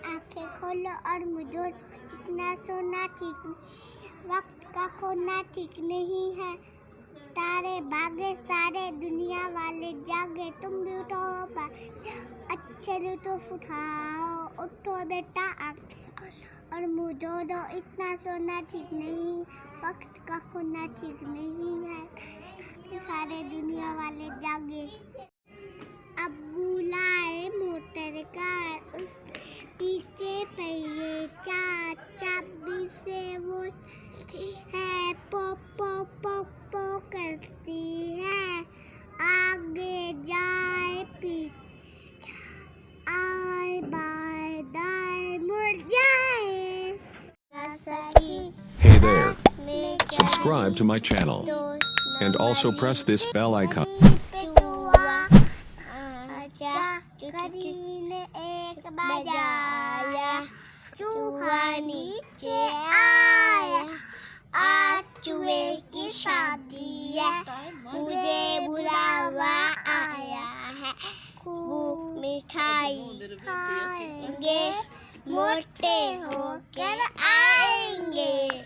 आंखें खोलो और मुझे इतना सोना ठीक नहीं, वक्त का खोना ठीक नहीं है। तारे भागे सारे दुनिया वाले जागे, तुम भी उठो अच्छे लुत्फ उठाओ। उठो बेटा आंखें खोलो और मुझे दो, इतना सोना ठीक नहीं, वक्त का खोना ठीक नहीं है। सारे दुनिया वाले जागे। अब बुलाए मोटर कार, उस पीछे पहिए चार, चाबी से वो है पो पो पो पो करती है। आगे जाए पीछे आए, बाएं दाएं मुड़ जाए। Hey there. Subscribe to my channel and also press this bell icon. ने एक बजाया, चूहा नीचे आया। आज चूहे की शादी है, मुझे बुलावा आया है। खूब मिठाई खाएंगे, मोटे होकर आएंगे।